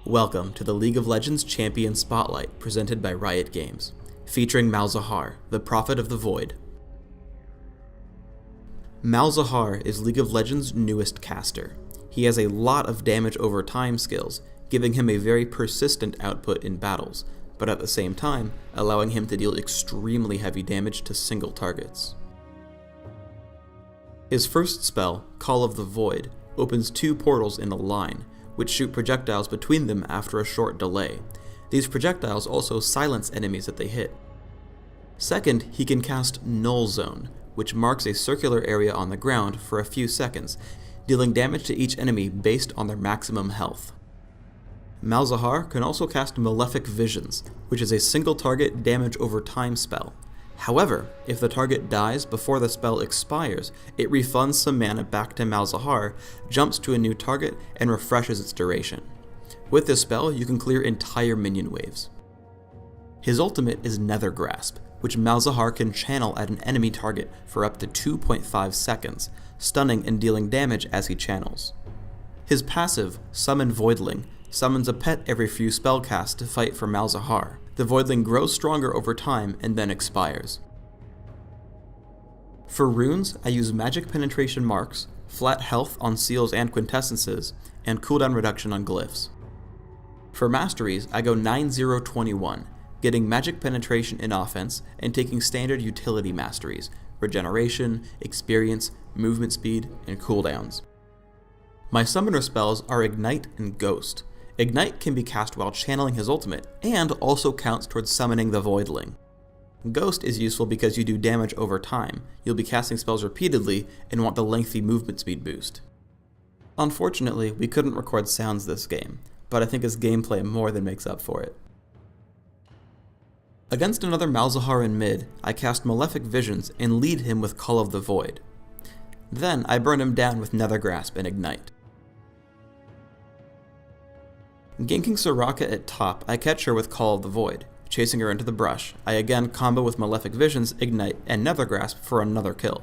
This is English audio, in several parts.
Welcome to the League of Legends Champion Spotlight presented by Riot Games, featuring Malzahar, the Prophet of the Void. Malzahar is League of Legends' newest caster. He has a lot of damage over time skills, giving him a very persistent output in battles, but at the same time allowing him to deal extremely heavy damage to single targets. His first spell, Call of the Void, opens two portals in a line, which shoot projectiles between them after a short delay. These projectiles also silence enemies that they hit. Second, he can cast Null Zone, which marks a circular area on the ground for a few seconds, dealing damage to each enemy based on their maximum health. Malzahar can also cast Malefic Visions, which is a single target damage over time spell. However, if the target dies before the spell expires, it refunds some mana back to Malzahar, jumps to a new target, and refreshes its duration. With this spell, you can clear entire minion waves. His ultimate is Nether Grasp, which Malzahar can channel at an enemy target for up to 2.5 seconds, stunning and dealing damage as he channels. His passive, Summon Voidling, summons a pet every few spellcasts to fight for Malzahar. The Voidling grows stronger over time and then expires. For runes, I use magic penetration marks, flat health on seals and quintessences, and cooldown reduction on glyphs. For masteries, I go 9-0-21, getting magic penetration in offense and taking standard utility masteries, regeneration, experience, movement speed, and cooldowns. My summoner spells are Ignite and Ghost. Ignite can be cast while channeling his ultimate, and also counts towards summoning the Voidling. Ghost is useful because you do damage over time. You'll be casting spells repeatedly and want the lengthy movement speed boost. Unfortunately, we couldn't record sounds this game, but I think his gameplay more than makes up for it. Against another Malzahar in mid, I cast Malefic Visions and lead him with Call of the Void. Then I burn him down with Nether Grasp and Ignite. Ganking Soraka at top, I catch her with Call of the Void. Chasing her into the brush, I again combo with Malefic Visions, Ignite, and Nether Grasp for another kill.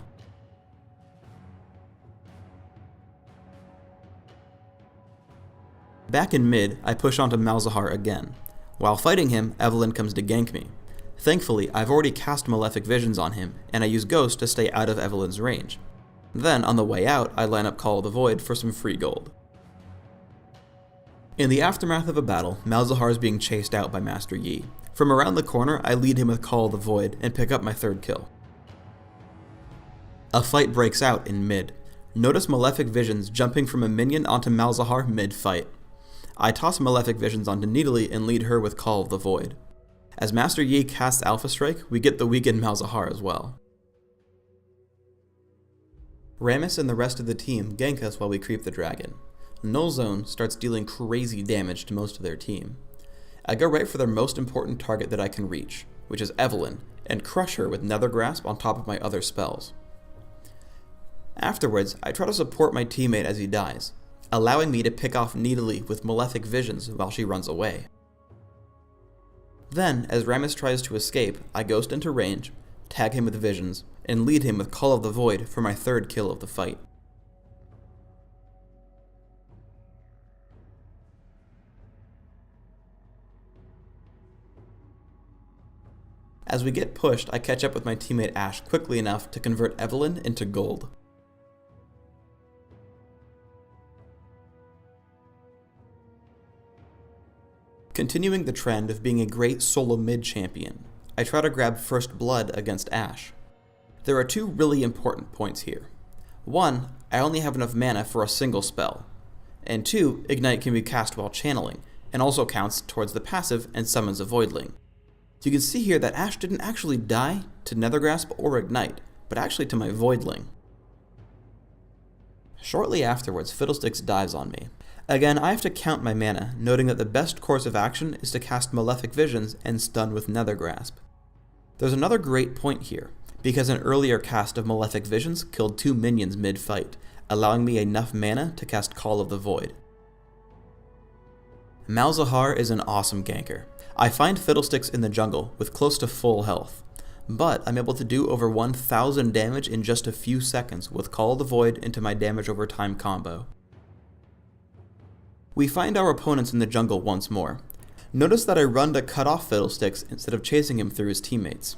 Back in mid, I push onto Malzahar again. While fighting him, Evelynn comes to gank me. Thankfully, I've already cast Malefic Visions on him, and I use Ghost to stay out of Evelynn's range. Then, on the way out, I line up Call of the Void for some free gold. In the aftermath of a battle, Malzahar is being chased out by Master Yi. From around the corner, I lead him with Call of the Void and pick up my third kill. A fight breaks out in mid. Notice Malefic Visions jumping from a minion onto Malzahar mid-fight. I toss Malefic Visions onto Nidalee and lead her with Call of the Void. As Master Yi casts Alpha Strike, we get the weakened Malzahar as well. Rammus and the rest of the team gank us while we creep the dragon. Null Zone starts dealing crazy damage to most of their team. I go right for their most important target that I can reach, which is Evelynn, and crush her with Nether Grasp on top of my other spells. Afterwards, I try to support my teammate as he dies, allowing me to pick off Nidalee with Malefic Visions while she runs away. Then, as Rammus tries to escape, I ghost into range, tag him with Visions, and lead him with Call of the Void for my third kill of the fight. As we get pushed, I catch up with my teammate Ashe quickly enough to convert Evelynn into gold. Continuing the trend of being a great solo mid champion, I try to grab first blood against Ashe. There are two really important points here. One, I only have enough mana for a single spell. And two, Ignite can be cast while channeling, and also counts towards the passive and summons a Voidling. You can see here that Ashe didn't actually die to Nether Grasp or Ignite, but actually to my Voidling. Shortly afterwards, Fiddlesticks dives on me. Again, I have to count my mana, noting that the best course of action is to cast Malefic Visions and stun with Nether Grasp. There's another great point here, because an earlier cast of Malefic Visions killed two minions mid-fight, allowing me enough mana to cast Call of the Void. Malzahar is an awesome ganker. I find Fiddlesticks in the jungle with close to full health, but I'm able to do over 1000 damage in just a few seconds with Call of the Void into my damage over time combo. We find our opponents in the jungle once more. Notice that I run to cut off Fiddlesticks instead of chasing him through his teammates.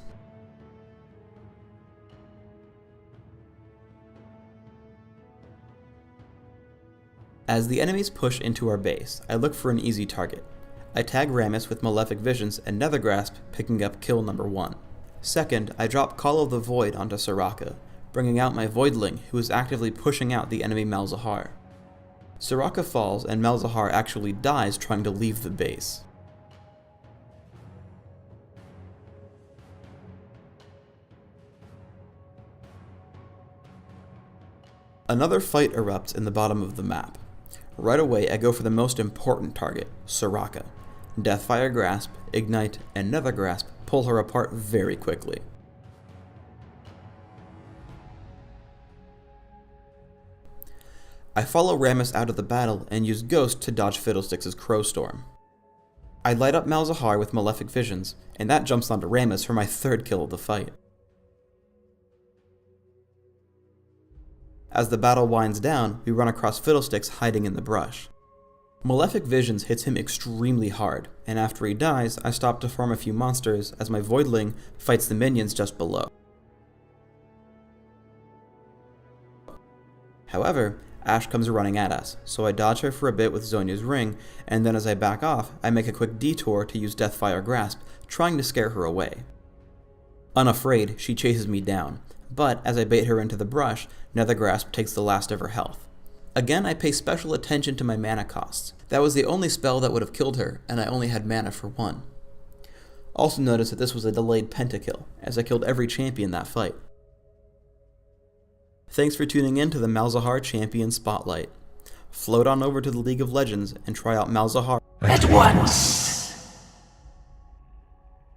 As the enemies push into our base, I look for an easy target. I tag Rammus with Malefic Visions and Nethergrasp, picking up kill number 1. Second, I drop Call of the Void onto Soraka, bringing out my Voidling, who is actively pushing out the enemy Malzahar. Soraka falls and Malzahar actually dies trying to leave the base. Another fight erupts in the bottom of the map. Right away, I go for the most important target, Soraka. Deathfire Grasp, Ignite, and Nethergrasp pull her apart very quickly. I follow Rammus out of the battle and use Ghost to dodge Fiddlesticks' Crowstorm. I light up Malzahar with Malefic Visions, and that jumps onto Rammus for my 3rd kill of the fight. As the battle winds down, we run across Fiddlesticks hiding in the brush. Malefic Visions hits him extremely hard, and after he dies, I stop to farm a few monsters as my Voidling fights the minions just below. However, Ashe comes running at us, so I dodge her for a bit with Zhonya's ring, and then as I back off, I make a quick detour to use Deathfire Grasp, trying to scare her away. Unafraid, she chases me down, but as I bait her into the brush, Nethergrasp takes the last of her health. Again, I pay special attention to my mana costs. That was the only spell that would have killed her, and I only had mana for 1. Also notice that this was a delayed pentakill, as I killed every champion that fight. Thanks for tuning in to the Malzahar Champion Spotlight. Float on over to the League of Legends and try out Malzahar at once.